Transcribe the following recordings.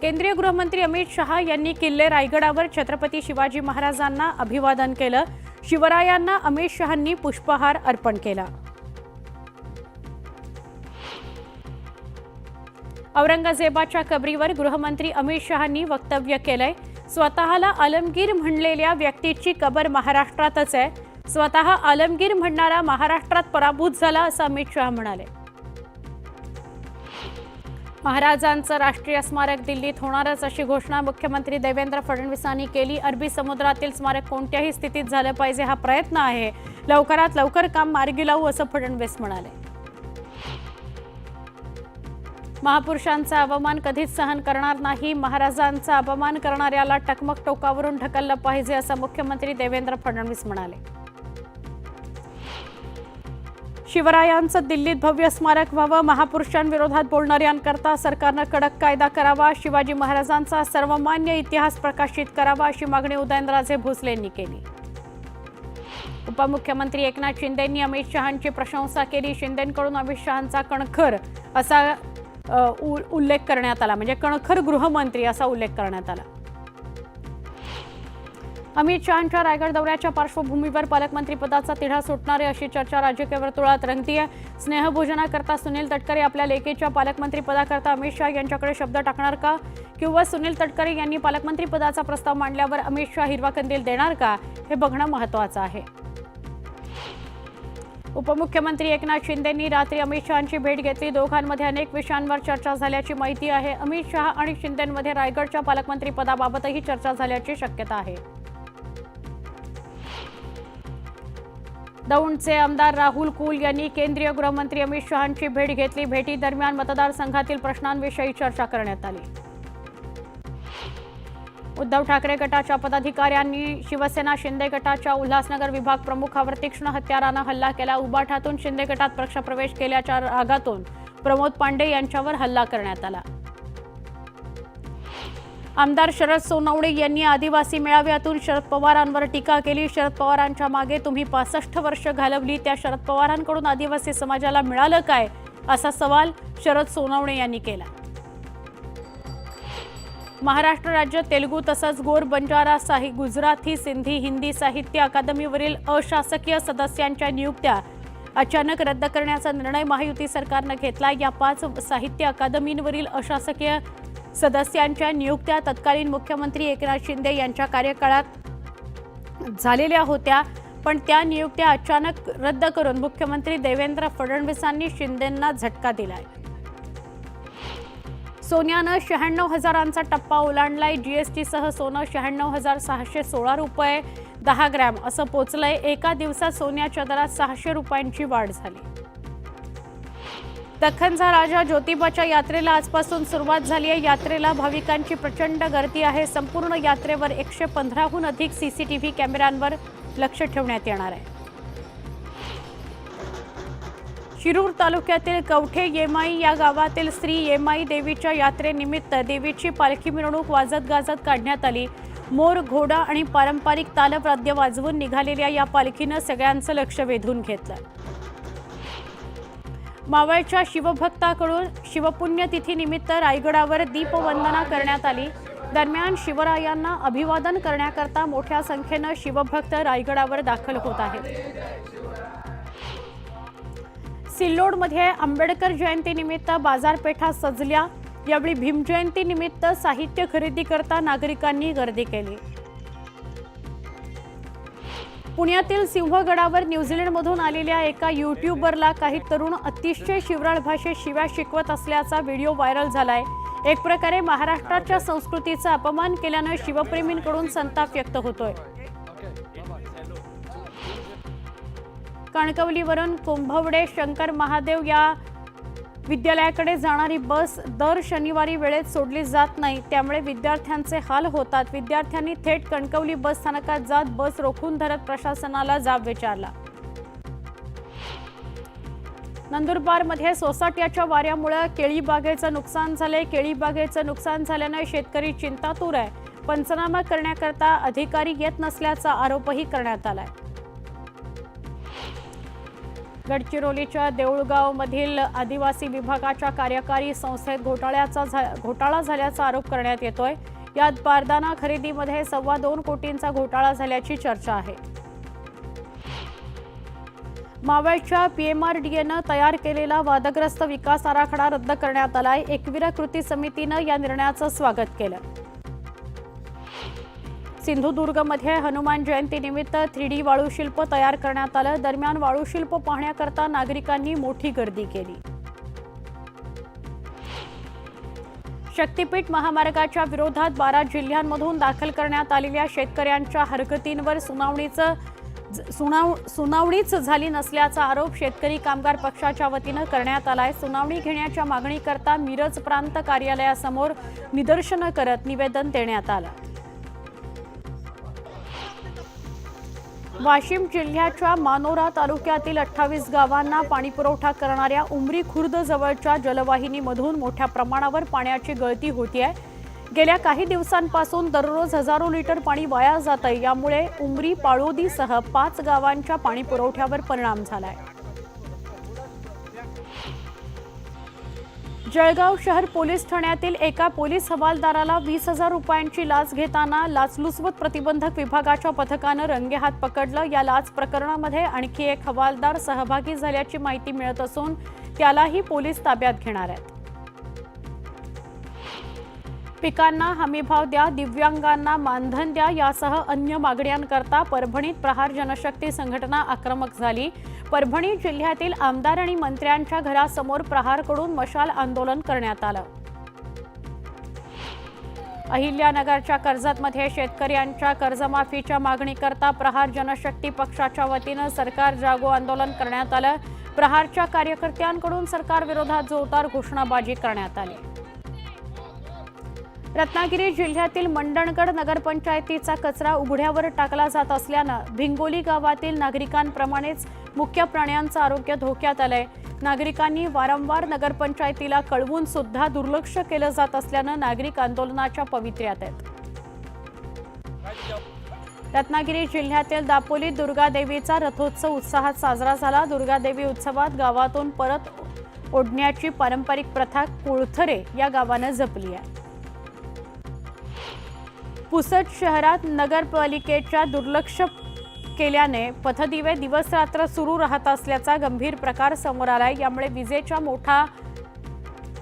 केंद्रीय गृहमंत्री अमित शहा यांनी किल्ले रायगडावर छत्रपती शिवाजी महाराजांना अभिवादन केलं। शिवरायांना अमित शहांनी पुष्पहार अर्पण केला। औरंगजेबाच्या कबरीवर गृहमंत्री अमित शहांनी वक्तव्य केलंय। स्वतःला आलमगीर म्हणलेल्या व्यक्तीची कबर महाराष्ट्रातच आहे। स्वतः आलमगीर म्हणणारा महाराष्ट्रात पराभूत झाला असं अमित शहा म्हणाले। महाराजांचं राष्ट्रीय स्मारक दिल्लीत होणारच अशी घोषणा मुख्यमंत्री देवेंद्र फडणवीसांनी केली। अरबी समुद्रातील स्मारक कोणत्याही स्थितीत झालं पाहिजे हा प्रयत्न आहे। लवकरात लवकर काम मार्गी लावू असं फडणवीस म्हणाले। महापुरुषांचा अपमान कधीच सहन करणार नाही। महाराजांचा अपमान करणाऱ्याला टकमक टोकावरून ढकललं पाहिजे असं मुख्यमंत्री देवेंद्र फडणवीस म्हणाले। शिवरायांचं दिल्लीत भव्य स्मारक व्हावं। महापुरुषांविरोधात बोलणाऱ्यांकरता सरकारनं कडक कायदा करावा। शिवाजी महाराजांचा सर्वमान्य इतिहास प्रकाशित करावा अशी मागणी उदयनराजे भोसले यांनी केली। उपमुख्यमंत्री एकनाथ शिंदेंनी अमित शहांची प्रशंसा केली। शिंदेंकडून अमित शहांचा कणखर असा उल्लेख करण्यात आला, म्हणजे कणखर गृहमंत्री असा उल्लेख करण्यात आला। अमित शहांच्या रायगड दौऱ्याच्या पार्श्वभूमीवर पालकमंत्री पदाचा तिढा सुटणार आहे अशी चर्चा राजकीय वर्तुळात रंगतीये। स्नेहभोजनाकरता सुनील तटकरे आपल्या लेकीच्या पालकमंत्री पदाकरता अमित शहा यांच्याकडे शब्द टाकणार का, किंवा सुनील तटकरे यांनी पालकमंत्री पदाचा प्रस्ताव मांडल्यावर अमित शहा हिरवा कंदील देणार का, हे बघणं महत्त्वाचं आहे। उपमुख्यमंत्री एकनाथ शिंदेंनी रात्री अमित शहांची भेट घेतली। दोघांमध्ये अनेक विषयांवर चर्चा झाल्याची माहिती आहे। अमित शहा आणि शिंदेंमध्ये रायगडच्या पालकमंत्री पदाबाबतही चर्चा झाल्याची शक्यता आहे। दौंडचे आमदार राहुल कुल यांनी केंद्रीय गृहमंत्री अमित शहांची भेट घेतली। भेटीदरम्यान मतदारसंघातील प्रश्नांविषयी चर्चा करण्यात आली। उद्धव ठाकरे गटाच्या पदाधिकाऱ्यांनी शिवसेना शिंदे गटाच्या उल्हासनगर विभाग प्रमुखावर तीक्ष्ण हत्यारानं हल्ला केला। उबाठातून शिंदे गटात पक्षप्रवेश केल्याच्या रागातून प्रमोद पांडे यांच्यावर हल्ला करण्यात आला। आमदार शरद सोनवणे यांनी आदिवासी मेळाव्यातून शरद पवारांवर टीका केली। शरद पवारांच्या मागे तुम्ही 65 वर्ष घालवली, त्या शरद पवारांकडून आदिवासी समाजाला मिळालं काय, असा सवाल शरद सोनवणे यांनी केला। महाराष्ट्र राज्य तेलुगू तसंच गोर बंजारा गुजराती सिंधी हिंदी साहित्य अकादमीवरील अशासकीय सदस्यांच्या नियुक्त्या अचानक रद्द करण्याचा निर्णय महायुती सरकारनं घेतला। या 5 साहित्य अकादमींवरील अशासकीय सदस्यांच्या नियुक्त्या तत्कालीन मुख्यमंत्री एकनाथ शिंदे यांच्या कार्यकाळात झालेल्या होत्या, पण त्या नियुक्त्या अचानक रद्द करून मुख्यमंत्री देवेंद्र फडणवीसांनी शिंदेंना झटका दिलाय। सोन्यानं 96,000चा टप्पा ओलांडलाय। जीएसटीसह सोनं 96,616 रुपये 10 ग्रॅम असं पोचलंय। एका दिवसात सोन्याच्या दरात 600 रुपयांची वाढ झाली। दख्खनचा राजा ज्योतिबाच्या यात्रेला आजपासून सुरुवात झाली आहे। यात्रेला भाविकांची प्रचंड गर्दी आहे। संपूर्ण यात्रेवर 115हून अधिक सीसीटीव्ही कॅमेऱ्यांवर लक्ष ठेवण्यात येणार आहे। शिरूर तालुक्यातील कवठे येमाई या गावातील श्री येमाई देवीच्या यात्रेनिमित्त देवीची पालखी मिरवणूक वाजत गाजत काढण्यात आली। मोर, घोडा आणि पारंपरिक तालवाद्य वाजवून निघालेल्या या पालखीनं सगळ्यांचं लक्ष वेधून घेतलं। मावळच्या शिवभक्ताकडून शिवपुण्यतिथीनिमित्त रायगडावर दीपवंदना करण्यात आली। दरम्यान शिवरायांना अभिवादन करण्याकरता मोठ्या संख्येनं शिवभक्त रायगडावर दाखल होत आहेत। सिल्लोडमध्ये आंबेडकर जयंतीनिमित्त बाजारपेठा सजल्या। यावेळी भीमजयंतीनिमित्त साहित्य खरेदी करता नागरिकांनी गर्दी केली। पुण्यातील सिंहगडावर न्यूझीलंडमधून आलेल्या एका यूट्यूबरला काही तरुण अतिशय शिवराळ भाषेत शिव्या शिकवत असल्याचा व्हिडिओ व्हायरल झालाय। एक प्रकारे महाराष्ट्राच्या संस्कृतीचा अपमान केल्यानं शिवप्रेमींकडून संताप व्यक्त होतोय। कणकवलीवरून कुंभवडे शंकर महादेव या विद्यालयाकडे जाणारी बस दर शनिवारी वेळेत सोडली जात नाही, त्यामुळे विद्यार्थ्यांचे हाल होतात। विद्यार्थ्यांनी थेट कणकवली बस स्थानकात जात बस रोखून धरत प्रशासनाला जाब विचारला। नंदुरबारमध्ये सोसाट्याच्या वाऱ्यामुळे केळीबागेचं नुकसान झाले। केळीबागेचं नुकसान झाल्याने शेतकरी चिंतातूर आहे। पंचनामा करण्याकरता अधिकारी येत नसल्याचा आरोपही करण्यात आलाय। गडचिरोलीच्या देऊळगावमधील आदिवासी विभागाच्या कार्यकारी संस्थेत घोटाळा झाल्याचा आरोप करण्यात येतोय। यात बारदाना खरेदीमध्ये 2.25 कोटींचा घोटाळा झाल्याची चर्चा आहे। मावळच्या पीएमआरडीएनं तयार केलेला वादग्रस्त विकास आराखडा रद्द करण्यात आलाय। एकविरा कृती समितीनं या निर्णयाचं स्वागत केलं। सिंधुदुर्गमध्ये हनुमान जयंतीनिमित्त 3D वाळूशिल्प तयार करण्यात आलं। दरम्यान वाळूशिल्प पाहण्याकरता नागरिकांनी मोठी गर्दी केली। शक्तीपीठ महामार्गाच्या विरोधात 12 जिल्ह्यांमधून दाखल करण्यात आलेल्या शेतकऱ्यांच्या हरकतींवर सुनावणीच झाली नसल्याचा आरोप शेतकरी कामगार पक्षाच्या वतीनं करण्यात आलाय। सुनावणी घेण्याच्या मागणीकरता मिरज प्रांत कार्यालयासमोर निदर्शनं करत निवेदन देण्यात आलं। वाशिम जिल्ह्याच्या मानोरा तालुक्यातील 28 गावांना पाणीपुरवठा करणाऱ्या उमरी खुर्द जवळच्या जलवाहिनीमधून मोठ्या प्रमाणावर पाण्याची गळती होतीये। गेल्या काही दिवसांपासून दररोज हजारो लिटर पाणी वाया जातंय। यामुळे उमरी पाळोदीसह 5 गावांच्या पाणीपुरवठ्यावर परिणाम झालाय। जळगाव शहर पोलीस ठाण्यातील एका पोलीस हवालदाराला 20,000 रुपयांची लाच घेताना लाचलुचपत प्रतिबंधक विभागाच्या पथकानं रंगेहात पकडलं। या लाच प्रकरणामध्ये आणखी एक हवालदार सहभागी झाल्याची माहिती मिळत असून त्यालाही पोलीस ताब्यात घेणार आहेत। पिकांना हमीभाव द्या, दिव्यांगांना मानधन द्या यासह अन्य मागण्यांकरता परभणीत प्रहार जनशक्ती संघटना आक्रमक झाली। परभणी जिल्ह्यातील आमदार आणि मंत्र्यांच्या घरासमोर प्रहारकडून मशाल आंदोलन करण्यात आलं। अहिल्यानगरच्या कर्जतमध्ये शेतकऱ्यांच्या कर्जमाफीच्या मागणीकरता प्रहार जनशक्ती पक्षाच्या वतीनं सरकार जागो आंदोलन करण्यात आलं। प्रहारच्या कार्यकर्त्यांकडून सरकारविरोधात जोरदार घोषणाबाजी करण्यात आली। रत्नागिरी जिल्ह्यातील मंडणगड नगरपंचायतीचा कचरा उघड्यावर टाकला जात असल्यानं भिंगोली गावातील नागरिकांप्रमाणेच मुख्य प्राण्यांचं आरोग्य धोक्यात आलंय। नागरिकांनी वारंवार नगरपंचायतीला कळवून सुद्धा दुर्लक्ष केलं जात असल्यानं नागरिक आंदोलनाच्या पवित्र्यात आहेत। रत्नागिरी जिल्ह्यातील दापोलीत दुर्गादेवीचा रथोत्सव उत्साहात साजरा झाला। दुर्गादेवी उत्सवात गावातून परत ओढण्याची पारंपरिक प्रथा कोळथरे या गावानं जपली आहे। पुसद शहरात नगरपालिकेच्या दुर्लक्ष केल्याने पथदिवे दिवस रात्र सुरू राहत असल्याचा गंभीर प्रकार समोर आलाय। यामुळे विजेचा मोठा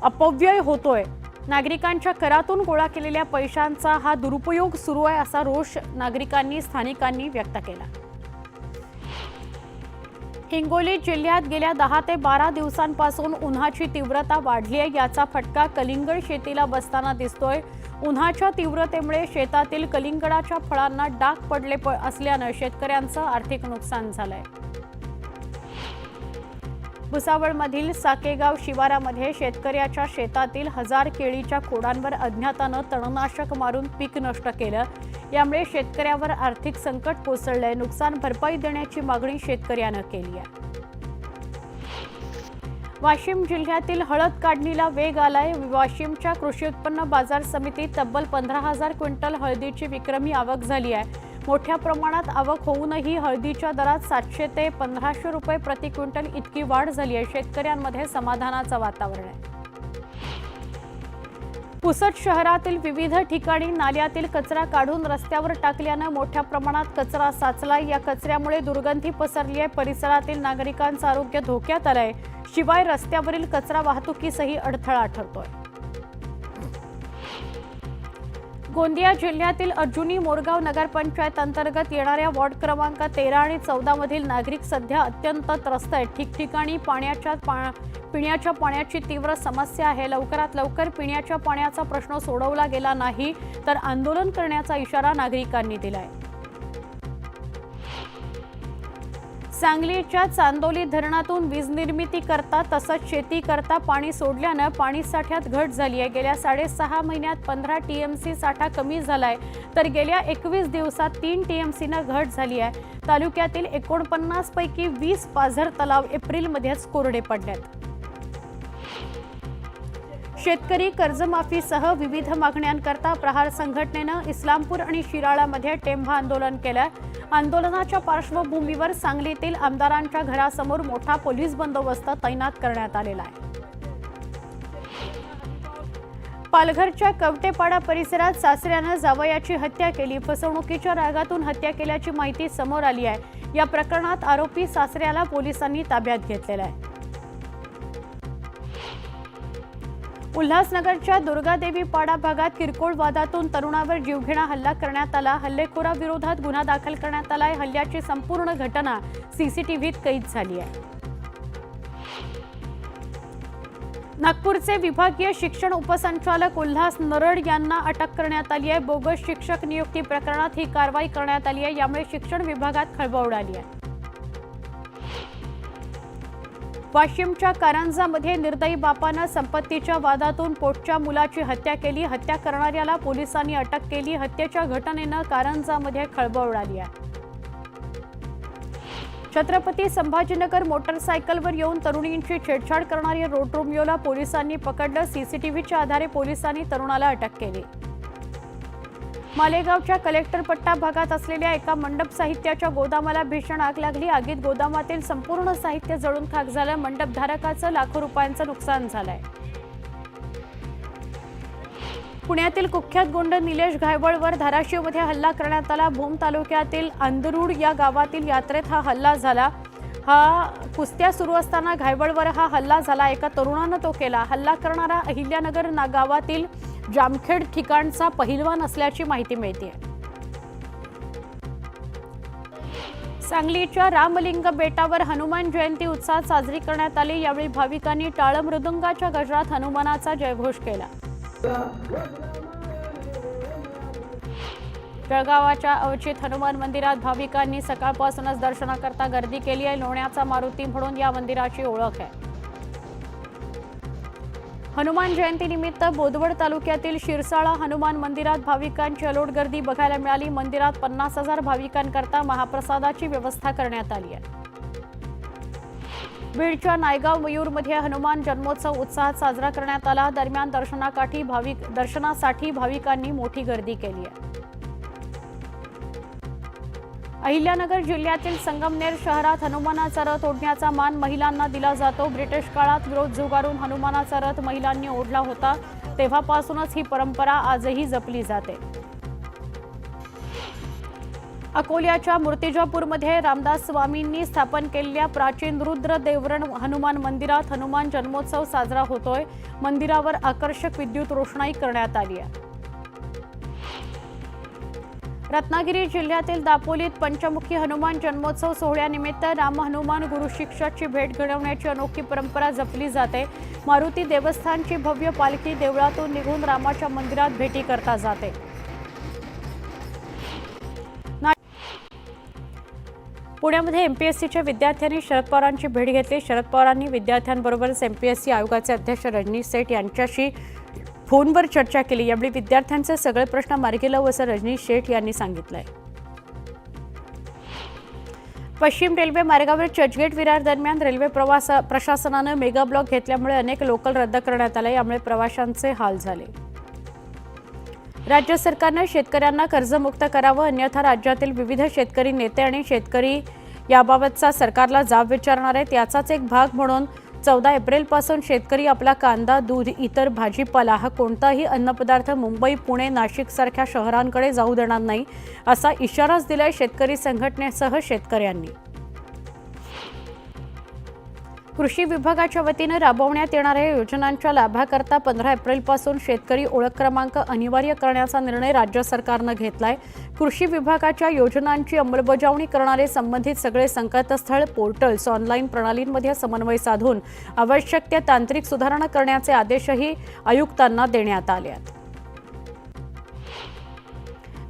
अपव्यय होतोय। नागरिकांच्या करातून गोळा केलेल्या पैशांचा हा दुरुपयोग सुरू आहे असा रोष नागरिकांनी स्थानिकांनी व्यक्त केला। हिंगोली जिल्ह्यात गेल्या 10 ते 12 दिवसांपासून उन्हाची तीव्रता वाढली आहे। याचा फटका कलिंगड शेतीला बसताना दिसतोय। उन्हाच्या तीव्रतेमुळे शेतातील कलिंगडाच्या फळांना डाग पडले असल्यानं शेतकऱ्यांचं आर्थिक नुकसान झालंय। भुसावळमधील साकेगाव शिवारामध्ये शेतकऱ्याच्या शेतातील 1000 केळीच्या खोडांवर अज्ञातानं तणनाशक मारून पीक नष्ट केलं। यामुळे शेतकऱ्यावर आर्थिक संकट कोसळलंय। नुकसान भरपाई देण्याची मागणी शेतकऱ्यानं केली आहे। वाशिम जिल्ह्यातील हळद काढणीला वेग आलाय। वाशिमच्या कृषी उत्पन्न बाजार समितीत तब्बल 15,000 क्विंटल हळदीची विक्रमी आवक झाली आहे। मोठ्या प्रमाणात आवक होऊनही हळदीच्या दरात 700 ते 1500 रुपये प्रति क्विंटल इतकी वाढ झाली आहे। शेतकऱ्यांमध्ये समाधानाचं वातावरण आहे। पुसद शहरातील विविध ठिकाणी नाल्यातील कचरा काढून रस्त्यावर टाकल्यानं मोठ्या प्रमाणात कचरा साचलाय। या कचऱ्यामुळे दुर्गंधी पसरली आहे। परिसरातील नागरिकांचं आरोग्य धोक्यात आलंय। शिवाय रस्त्यावरील कचरा वाहतुकीसही अडथळा ठरतोय। गोंदिया जिल्ह्यातील अर्जुनी मोरगाव नगरपंचायत अंतर्गत येणाऱ्या वॉर्ड क्रमांक 13 आणि 14 मधील नागरिक सध्या अत्यंत त्रस्त आहेत। ठिकठिकाणी पिण्याच्या पाण्याची तीव्र समस्या आहे। लवकरात लवकर पिण्याच्या पाण्याचा प्रश्न सोडवला गेला नाही तर आंदोलन करण्याचा इशारा नागरिकांनी दिलाय। सांगलीच्या चांदोली धरणातून वीज निर्मिती करता तसंच शेती करता पाणी सोडल्यानं पाणी साठ्यात घट झाली आहे। गेल्या 6.5 महिन्यात 15 टीएमसी साठा कमी झालाय तर गेल्या 21 दिवसात 3 टीएमसीनं घट झाली आहे। तालुक्यातील 49 पैकी 20 पाझर तलाव एप्रिलमध्येच कोरडे पडलेत। शेतकरी कर्जमाफीसह विविध मागण्यांकरता प्रहार संघटनेनं इस्लामपूर आणि शिराळामध्ये टेंभा आंदोलन केलं। आंदोलनाच्या पार्श्वभूमीवर सांगलीतील आमदारांच्या घरासमोर मोठा पोलीस बंदोबस्त तैनात करण्यात आलेला आहे. पालघरच्या कवटेपाडा परिसरात सासऱ्यानं जावयाची हत्या केली. फसवणुकीच्या रागातून हत्या केल्याची माहिती समोर आली आहे. या प्रकरणात आरोपी सासऱ्याला पोलिसांनी ताब्यात घेतलेला आहे. उल्हासनगरच्या दुर्गादेवी पाडा भागात किरकोळ वादातून तरुणावर जीवघेणा हल्ला करण्यात आला. हल्लेखोराविरोधात गुन्हा दाखल करण्यात आला आहे. हल्ल्याची संपूर्ण घटना सीसीटीव्हीत कैद झाली आहे. नागपूरचे विभागीय शिक्षण उपसंचालक उल्हास नरड यांना अटक करण्यात आली आहे. बोगस शिक्षक नियुक्ती प्रकरणात ही कारवाई करण्यात आली आहे. यामुळे शिक्षण विभागात खळबळ उडाली आहे. वाशिमच्या कारंजामध्ये निर्दयी बापानं संपत्तीच्या वादातून पोटच्या मुलाची हत्या केली. हत्या करणाऱ्याला पोलिसांनी अटक केली. हत्येच्या घटनेनं कारंजामध्ये खळबळ उडाली आहे. छत्रपती संभाजीनगर मोटरसायकलवर येऊन तरुणींची छेडछाड करणारी रोड रोमियोला पोलिसांनी पकडलं. सीसीटीव्हीच्या आधारे पोलिसांनी तरुणाला अटक केली. मालेगावच्या कलेक्टर पट्टा भागात असलेल्या एका मंडप साहित्याच्या गोदामाला भीषण आग लागली. आगीत गोदामातील संपूर्ण साहित्य जळून खाक झालं. मंडपधारकाचं लाखो रुपयांचं नुकसान झालंय. पुण्यातील कुख्यात गुंड निलेश घायवळवर धाराशिवमध्ये हल्ला करण्यात आला. भूम तालुक्यातील अंदरूड या गावातील यात्रेत हा हल्ला झाला. कुस्त्या सुरू असताना घायवळवर हा हल्ला झाला. एका तरुणानं तो केला. हल्ला करणारा अहिल्यानगर गावातील जामखेड ठिकाणचा पहिलवान असल्याची माहिती मिळते. सांगलीच्या रामलिंग बेटावर हनुमान जयंती उत्साहात साजरी करण्यात आली. यावेळी भाविकांनी टाळ मृदुंगाच्या गजरात हनुमानाचा जयघोष केला. जळगावाच्या अवचित हनुमान मंदिरात भाविकांनी सकाळपासूनच दर्शनाकरता गर्दी केली आहे. लोण्याचा मारुती म्हणून या मंदिराची ओळख आहे. हनुमान जयंतीनिमित्त बोदवड तालुक्यातील शिरसाळा हनुमान मंदिरात भाविकांची अलोट गर्दी बघायला मिळाली. मंदिरात 50,000 भाविकांकरता महाप्रसादाची व्यवस्था करण्यात आली आहे. बीडच्या नायगाव मयूरमध्ये हनुमान जन्मोत्सव उत्साहात साजरा करण्यात आला. दरम्यान दर्शनासाठी भाविकांनी मोठी गर्दी केली आहे. अहिल्यानगर जिल्ह्यातील संगमनेर शहरात हनुमानाचा रथ ओढण्याचा मान महिलांना दिला जातो. ब्रिटिश काळात विरोध झुगारून हनुमानाचा रथ महिलांनी ओढला होता. तेव्हापासूनच ही परंपरा आजही जपली जाते. अकोल्याच्या मूर्तिजापूरमध्ये रामदास स्वामींनी स्थापन केलेल्या प्राचीन रुद्र देवरण हनुमान मंदिरात हनुमान जन्मोत्सव साजरा होतोय. मंदिरावर आकर्षक विद्युत रोषणाई करण्यात आली आहे. रत्नागिरी जिल्ह्यातील दापोलीत पंचमुखी हनुमान जन्मोत्सव सोहळ्यानिमित्त राम हनुमान गुरु शिष्याची भेट घडवण्याची अनोखी परंपरा जपली जाते. मारुती देवस्थानची भव्य पालखी देवळातून निघून रामाच्या मंदिरात भेटी करता जाते. पुण्यामध्ये एमपीएससीच्या विद्यार्थ्यांनी शरद पवारांची भेट घेतली. शरद पवारांनी विद्यार्थ्यांबरोबरच एमपीएससी आयोगाचे अध्यक्ष रजनीश सेठ यांच्याशी फोनवर चर्चा केली. यावेळी विद्यार्थ्यांचे सगळे प्रश्न मार्गी लावू असं रजनीश सेठ यांनी सांगितलंय. पश्चिम रेल्वे मार्गावर चर्चगेट विरार दरम्यान रेल्वे प्रशासनानं मेगा ब्लॉक घेतल्यामुळे अनेक लोकल रद्द करण्यात आले. यामुळे प्रवाशांचे हाल झाले. राज्य सरकारनं शेतकऱ्यांना कर्जमुक्त करावं, अन्यथा राज्यातील विविध शेतकरी नेते आणि शेतकरी याबाबतचा सरकारला जाब विचारणार आहेत. याचाच एक भाग म्हणून 14 एप्रिलपासून शेतकरी आपला कांदा, दूध, इतर भाजीपाला हा कोणताही अन्नपदार्थ मुंबई, पुणे, नाशिकसारख्या शहरांकडे जाऊ देणार नाही असा इशाराच दिलाय शेतकरी संघटनेसह शेतकऱ्यांनी. कृषी विभागाच्या वतीने राबवण्यात येणाऱ्या योजनांच्या लाभाकरता 15 एप्रिलपासून शेतकरी ओळख क्रमांक अनिवार्य करण्याचा निर्णय राज्य सरकारनं घेतलाय. कृषी विभागाच्या योजनांची अंमलबजावणी करणारे संबंधित सगळे संकेतस्थळ, पोर्टल्स, ऑनलाईन प्रणालींमध्ये समन्वय साधून आवश्यक त्या तांत्रिक सुधारणा करण्याचे आदेशही आयुक्तांना देण्यात आले आहेत.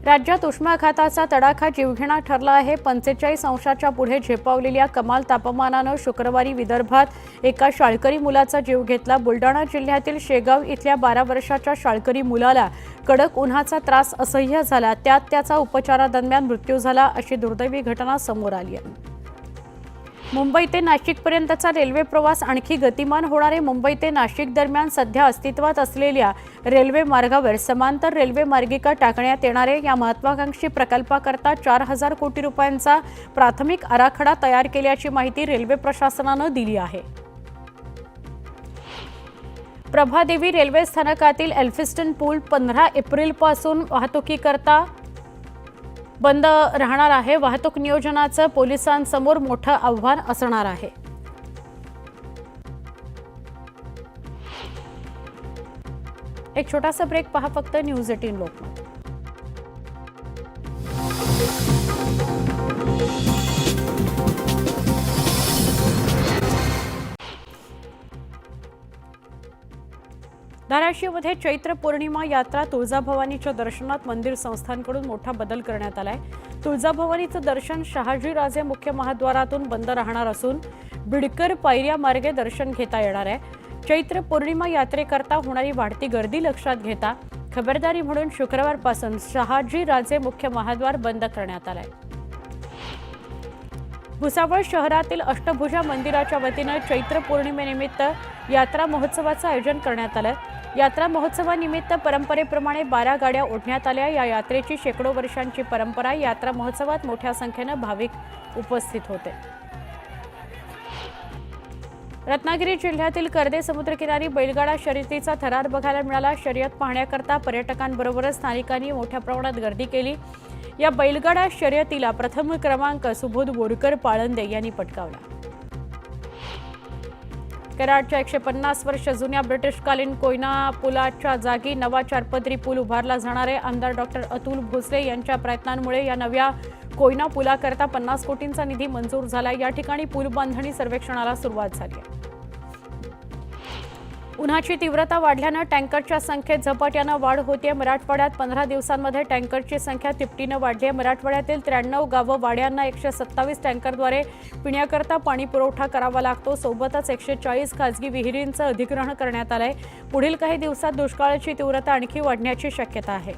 राज्यात उष्माघाताचा तडाखा जीवघेणा ठरला आहे. 45 अंशाच्या पुढे झेपावलेल्या कमाल तापमानानं शुक्रवारी विदर्भात एका शाळकरी मुलाचा जीव घेतला. बुलडाणा जिल्ह्यातील शेगाव इथल्या 12 वर्षाच्या शाळकरी मुलाला कडक उन्हाचा त्रास असह्य झाला. त्यात त्याचा उपचारादरम्यान मृत्यू झाला. अशी दुर्दैवी घटना समोर आली आहे. मुंबई ते नाशिकपर्यंतचा रेल्वे प्रवास आणखी गतिमान होणार आहे। मुंबई ते नाशिक दरम्यान सध्या अस्तित्वात असलेल्या रेल्वे मार्गावर समांतर रेल्वे मार्गिका टाकण्यात येणार आहे। या महत्त्वाकांक्षी प्रकल्पाकरता 4,000 कोटी रुपयांचा प्राथमिक आराखडा तयार केल्याची माहिती रेल्वे प्रशासनानं दिली आहे। प्रभादेवी रेल्वे स्थानकातील एल्फिस्टन पूल 15 एप्रिलपासून वाहतुकीकरता बंद राहणार आहे। वाहतूक नियोजनाचं पोलिसांसमोर मोठं आव्हान असणार आहे। एक छोटासा ब्रेक पहा फक्त न्यूज 18 लोकमत। धाराशिवमध्ये चैत्र पौर्णिमा यात्रा तुळजाभवानीच्या दर्शनात मंदिर संस्थांकडून मोठा बदल करण्यात आलाय। तुळजाभवानीचं दर्शन शहाजीराजे मुख्य महाद्वारातून बंद राहणार असून बिडकर पायऱ्या मार्गे दर्शन घेता येणार आहे। चैत्र पौर्णिमा यात्रेकरता होणारी वाढती गर्दी लक्षात घेता खबरदारी म्हणून शुक्रवारपासून शहाजीराजे मुख्य महाद्वार बंद करण्यात आलाय। भुसावळ शहरातील अष्टभुजा मंदिराच्या वतीनं चैत्र पौर्णिमेनिमित्त यात्रा महोत्सवाचं आयोजन करण्यात आलं। यात्रा महोत्सवानिमित्त परंपरेप्रमाणे 12 गाड्या ओढण्यात आल्या। या यात्रेची शेकडो वर्षांची परंपरा। यात्रा महोत्सवात मोठ्या संख्येनं भाविक उपस्थित होते। रत्नागिरी जिल्ह्यातील कर्दे समुद्रकिनारी बैलगाडा शर्यतीचा थरार बघायला मिळाला। शर्यत पाहण्याकरता पर्यटकांबरोबरच स्थानिकांनी मोठ्या प्रमाणात गर्दी केली। या बैलगाडा शर्यतीला प्रथम क्रमांक सुबोध बोरकर पाळंदे यांनी पटकावला। कराडच्या 150 वर्ष जुन्या ब्रिटिशकालीन कोयना पुलाच्या जागी नवा 4पदरी पूल उभारला जाणार आहे। आमदार डॉक्टर अतुल भोसले यांच्या प्रयत्नांमुळे या नव्या कोयना पुलाकरता 50 कोटींचा निधी मंजूर झाला। या ठिकाणी पूल बांधणी सर्वेक्षणाला सुरुवात झाली आहे। उन्हाची तीव्रता वाढल्यानं टँकरच्या संख्येत झपाट्यानं वाढ होते। मराठवाड्यात 15 दिवसांमध्ये टँकरची संख्या तिपटीनं वाढली आहे। मराठवाड्यातील 93 गावं वाड्यांना 127 टँकरद्वारे पिण्याकरता पाणी पुरवठा करावा लागतो। सोबतच 140 खासगी विहिरींचं अधिग्रहण करण्यात आलंय। पुढील काही दिवसात दुष्काळाची तीव्रता आणखी वाढण्याची शक्यता आहे।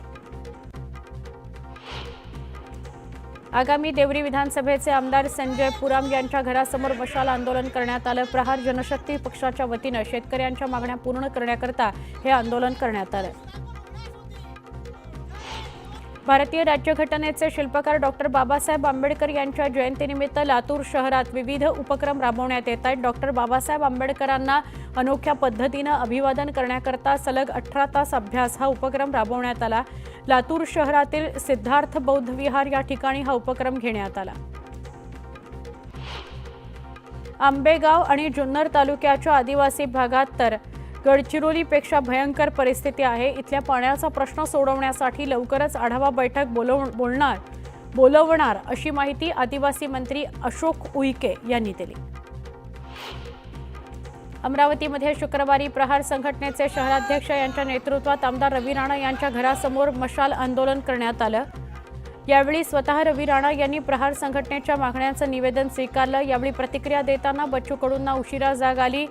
आगामी देवरी विधानसभेचे आमदार संजय पुराम यांच्या घरासमोर मशाल आंदोलन करण्यात आलं। प्रहार जनशक्ती पक्षाच्या वतीनं शेतकऱ्यांच्या मागण्या पूर्ण करण्याकरता हे आंदोलन करण्यात आलं। भारतीय राज्यघटनेचे शिल्पकार डॉक्टर बाबासाहेब आंबेडकर यांच्या जयंतीनिमित्त लातूर शहरात विविध उपक्रम राबवण्यात येत आहेत। डॉक्टर बाबासाहेब आंबेडकरांना अनोख्या पद्धतीनं अभिवादन करण्याकरता सलग 18 तास अभ्यास हा उपक्रम राबवण्यात आला। लातूर शहरातील सिद्धार्थ बौद्ध विहार या ठिकाणी हा उपक्रम घेण्यात आला। आंबेगाव आणि जुन्नर तालुक्याच्या आदिवासी भागात तर गडचिरोलीपेक्षा भयंकर परिस्थिती आहे। इथल्या पाण्याचा प्रश्न सोडवण्यासाठी लवकरच आढावा बैठक बोलवणार अशी माहिती आदिवासी मंत्री अशोक उईके यांनी दिली। अमरावतीमध्ये शुक्रवारी प्रहार संघटनेचे शहराध्यक्ष यांच्या नेतृत्वात आमदार रवी राणा यांच्या घरासमोर मशाल आंदोलन करण्यात आलं। यावेळी स्वतः रवी राणा यांनी प्रहार संघटनेच्या मागण्यांचं निवेदन स्वीकारलं। यावेळी प्रतिक्रिया देताना बच्चू कडूंना उशिरा जाग आली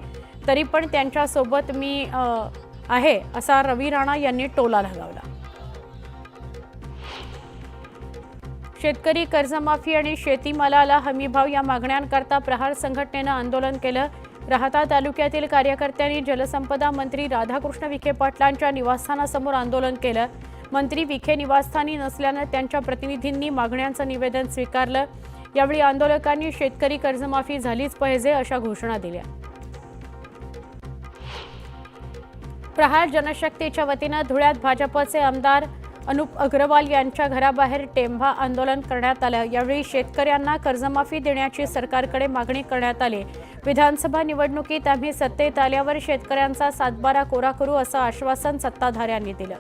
तरी पण त्यांच्यासोबत मी आहे असा रवी राणा यांनी टोला लगावला। शेतकरी कर्जमाफी आणि शेतीमालाला हमीभाव या मागण्यांकरता प्रहार संघटनेनं आंदोलन केलं। राहाता तालुक्यातील कार्यकर्त्यांनी जलसंपदा मंत्री राधाकृष्ण विखे पाटलांच्या निवासस्थानासमोर आंदोलन केलं। मंत्री विखे निवासस्थानी नसल्यानं त्यांच्या प्रतिनिधींनी मागण्यांचं निवेदन स्वीकारलं। यावेळी आंदोलकांनी शेतकरी कर्जमाफी झालीच पाहिजे अशा घोषणा दिल्या। प्रहार जनशक्तीच्या वतीनं धुळ्यात भाजपचे आमदार अनुप अग्रवाल यांच्या घराबाहेर टेंभा आंदोलन करण्यात आलं। यावेळी शेतकऱ्यांना कर्जमाफी देण्याची सरकारकडे मागणी करण्यात आली। विधानसभा निवडणुकीत आम्ही सत्तेत आल्यावर शेतकऱ्यांचा सातबारा कोरा करू असं आश्वासन सत्ताधाऱ्यांनी दिलं।